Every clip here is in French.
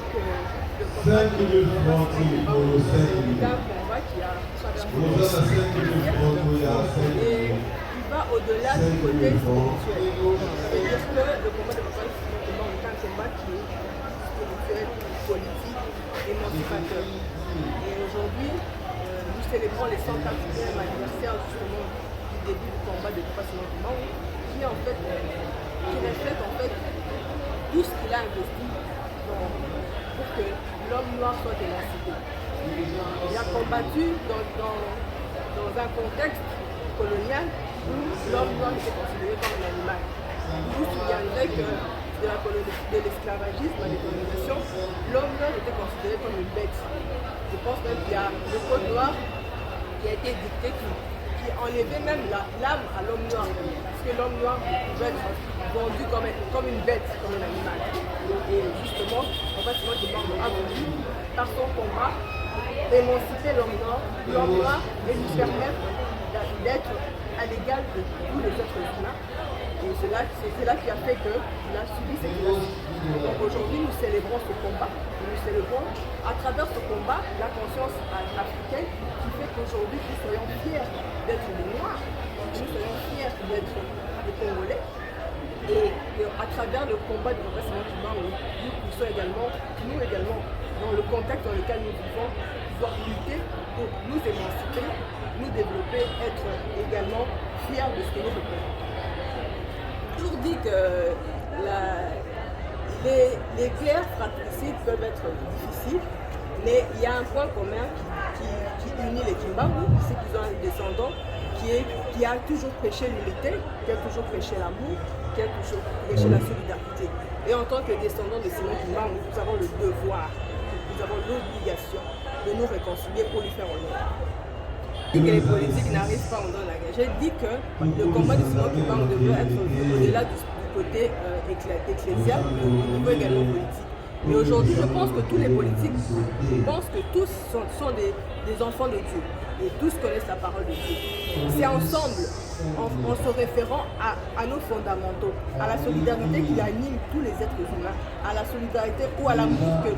que le combat de c'est un combat qui a traversé les siècles et qui va au-delà du côté spirituel. Ça veut dire que le combat de Papa est un combat qui est spirituel, politique, émancipateur. Et aujourd'hui, nous célébrons les 180e anniversaire justement du début du combat de Papa Simon qui en fait qui reflète en fait tout ce qu'il a investi pour que l'homme noir soit émancipé. Il a combattu dans un contexte colonial où l'homme noir était considéré comme un animal. Vous vous souviendrez que de l'esclavagisme à l'écolonisation, l'homme noir était considéré comme une bête. Je pense même qu'il y a le code noir qui a été dicté qui enlevait même l'âme à l'homme noir. Parce que l'homme noir pouvait être vendu comme une bête, comme un animal. Et justement, en fait, moi, a voulu, par son combat, émanciper l'homme noir et lui permettre d'être à l'égal de tous les êtres humains. Et c'est cela qui a fait qu'il a subi cette évolution. Donc aujourd'hui, nous célébrons ce combat. Nous célébrons à travers ce combat la conscience africaine qui fait qu'aujourd'hui, nous soyons fiers d'être des Noirs, nous soyons fiers d'être des Congolais. Et à travers le combat de l'oppression humaine, nous puissions également, dans le contexte dans lequel nous vivons, pouvoir lutter pour nous émanciper, nous développer, être également fiers de ce que nous représentons. J'ai toujours dit que les guerres fratricides peuvent être difficiles, mais il y a un point commun qui unit les Kimbangu, c'est qu'ils ont un descendant qui a toujours prêché l'unité, qui a toujours prêché l'amour, qui a toujours prêché la solidarité. Et en tant que descendants de Simon Kimbangu, nous avons le devoir, nous avons l'obligation de nous réconcilier pour lui faire honneur. Et que les politiques n'arrivent pas en dans la guerre. J'ai dit que le combat de Simon Kimbangu devrait être au-delà du côté ecclésial, au niveau également politique. Mais aujourd'hui, je pense que tous les politiques pensent que tous sont des enfants de Dieu et tous connaissent la parole de Dieu. C'est ensemble, en se référant à nos fondamentaux, à la solidarité qui anime tous les êtres humains, à la solidarité ou à l'amour que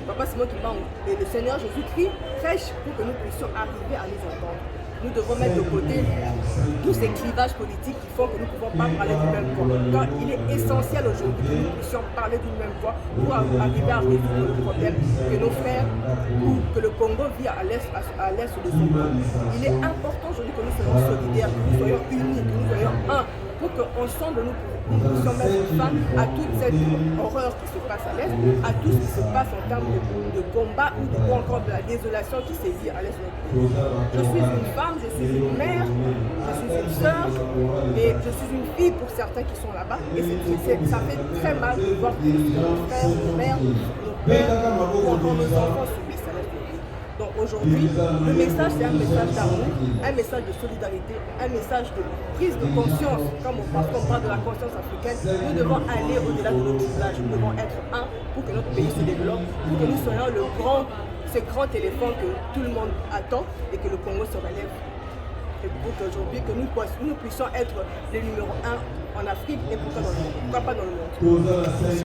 Papa Simon Kimbangu et le Seigneur Jésus-Christ prêchent pour que nous puissions arriver à nous entendre. Nous devons mettre de côté tous ces clivages politiques qui font que nous ne pouvons pas parler d'une même voix. Quand il est essentiel aujourd'hui que nous puissions parler d'une même voix pour arriver à résoudre le problème que nos frères ou que le Congo vit à l'est de son monde. Il est important aujourd'hui que nous soyons solidaires, que nous soyons unis, que nous soyons un, pour qu'ensemble nous puissions mettre fin à toute cette horreur qui se passe à l'est, à tout ce qui se passe en termes de combat ou encore de la désolation qui sévit à l'est de notre pays. Je suis une femme, je suis une mère, je suis une sœur et je suis une fille pour certains qui sont là-bas. Et ça fait très mal de voir que nos frères, nos mères, nos pères ou encore nos enfants subissent à l'est de notre pays. Donc aujourd'hui, le message c'est un message d'amour, un message de solidarité, un message de prise de conscience. Quand on parle de la conscience africaine, nous devons aller au-delà de notre village, nous devons être un pour que notre pays se développe, pour que nous soyons ce grand éléphant que tout le monde attend et que le Congo se relève. Et pour qu'aujourd'hui, que nous puissions être les numéros 1 en Afrique et pourquoi pas dans le monde.